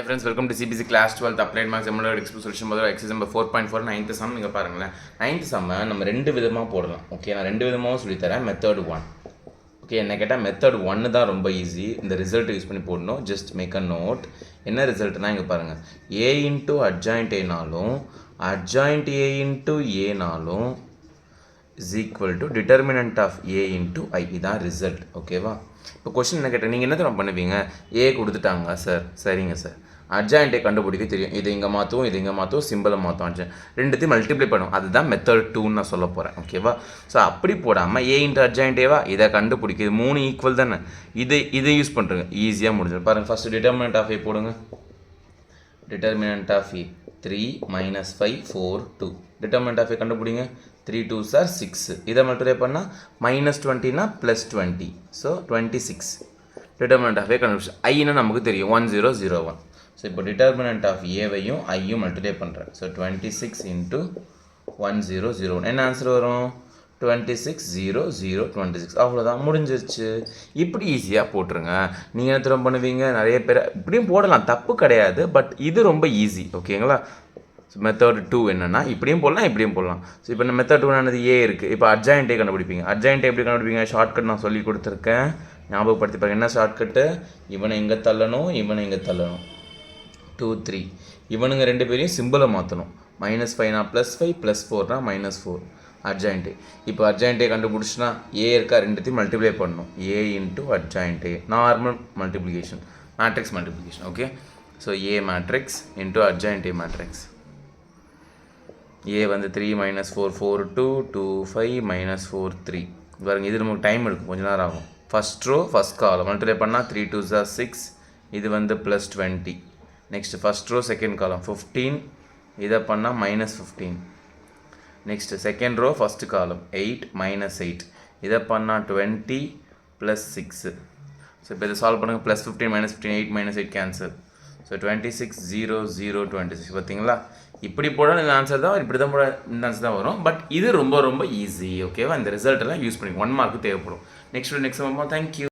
Hey friends, welcome to CBC Class 12th Applied Maths Simulated Express Solution முதல்ல exercise number 4.4 9th sum நீங்கள் பாருங்களேன் 9th sum நம்ம ரெண்டு விதமாக போடலாம் ஓகே நான் ரெண்டு விதமாகவும் சொல்லித்தரேன் மெத்தட் 1 ஓகே என்ன கேட்டால் மெத்தட் 1 தான் ரொம்ப ஈஸி இந்த ரிசல்ட் யூஸ் பண்ணி போடணும் ஜஸ்ட் மேக் அ நோட் என்ன ரிசல்ட்னா இங்கே பாருங்கள் ஏ இன்ட்டு அட்ஜாயிண்ட் ஏனாலும் அட்ஜாயிண்ட் ஏ இன்ட்டு ஏனாலும் is equal to determinant of a into I இதான் ரிசல்ட் ஓகேவா இப்போ கொஸ்டின் என்ன கேட்டேன் நீங்கள் என்ன தான் பண்ணுவீங்க ஏ கொடுத்துட்டாங்க சார் சரிங்க சார் அட்ஜாயிண்ட்டை கண்டுபிடிக்க தெரியும் இது இங்கே மாற்றும் இது இங்கே மாற்றும் சிம்பிளை மாற்றும் அட்ஜாயின் ரெண்டுத்தையும் மல்டிப்ளை பண்ணும் அதுதான் மெத்தட் 2ன்னு நான் சொல்ல போகிறேன் ஓகேவா ஸோ அப்படி போடாமல் ஏ இன்ட்டு அட்ஜாயிண்ட்டேவா இதை கண்டுபிடிக்கிது மூணு ஈக்குவல் தானே இதை யூஸ் பண்ணுறேங்க ஈஸியாக முடிஞ்சிடும் பாருங்கள் ஃபஸ்ட்டு டிட்டர்மினன்ட் ஆஃப் ஏ போடுங்க determinant of A 3 minus 5 4 2 determinant of A கண்டுபிடிங்க 3 2s are 6 இதை மல்டிப்ளை பண்ணால் -20னா +20 ஸோ 26 டிட்டர்மினன்ட் ஆஃப் ஏ கண்டுபிடிச்சு ஐன்னா நமக்கு தெரியும் 1001 ஸோ இப்போ டிட்டர்மினன்ட் ஆஃப் ஏவையும் ஐயும் மல்டிப்ளை பண்ணுறேன் ஸோ 26 into 1001 என்ன ஆன்சர் வரும் 26 அவ்வளோதான் முடிஞ்சிருச்சு இப்படி ஈஸியாக போட்டுருங்க நீங்கள் என்ன திரும்ப பண்ணுவீங்க நிறைய பேர் இப்படியும் போடலாம் தப்பு கிடையாது பட் இது ரொம்ப ஈஸி ஓகேங்களா மெத்தட் 2 என்னென்னா இப்படியும் போடலாம் இப்படியும் போடலாம் ஸோ இப்போ இந்த மெத்தட் 2 என்னது ஏ இருக்குது இப்போ அட்ஜாயிண்ட்டே கண்டுபிடிப்பீங்க அட்ஜாயிண்ட்டை எப்படி கண்டுபிடிப்பீங்க ஷார்ட்கட் நான் சொல்லி கொடுத்துருக்கேன் ஞாபகப்படுத்தி பாருங்க என்ன ஷார்ட்கட்டு இவனை இங்கே தள்ளணும் இவனை இங்கே தள்ளணும் 2 3 இவனுங்க ரெண்டு பேரையும் சிம்பிளை மாற்றணும் -5னா +5 +4னா -4 அட்ஜாயிண்ட்டு இப்போ அட்ஜாயிண்ட்டே கண்டுபிடிச்சினா ஏ இருக்கா ரெண்டுத்தையும் மல்டிப்ளை பண்ணணும் ஏ இன்ட்டு அட்ஜாயிண்ட்டே normal multiplication matrix multiplication okay so A matrix into அட்ஜாயிண்ட்டே மேட்ரிக்ஸ் ஏ வந்து 3 - 4 4 2 2 5 - 4 3 பாருங்க இது நமக்கு டைம் எடுக்கும் கொஞ்ச நேரம் ஆகும் first row first column multiply பண்ணால் 3 2s are 6 இது வந்து +20 next first row second column 15 இதை பண்ணால் -15 நெக்ஸ்ட் செகண்ட் ரோ ஃபஸ்ட் காலம் 8 -8 இதை பண்ணால் 20 +6 ஸோ இப்போ இதை சால்வ் பண்ணுங்கள் +15 -15 8 -8 கேன்சல் ஸோ 26 0 0 26 பார்த்தீங்களா இப்படி போட இந்த ஆன்சர் தான் இப்படி தான் போட இந்த ஆன்சர் தான் வரும் பட் இது ரொம்ப ரொம்ப ஈஸி ஓகேவா இந்த ரிசல்ட்டெல்லாம் யூஸ் பண்ணி 1 மார்க்கு தேவைப்படும் நெக்ஸ்ட் தேங்க்யூ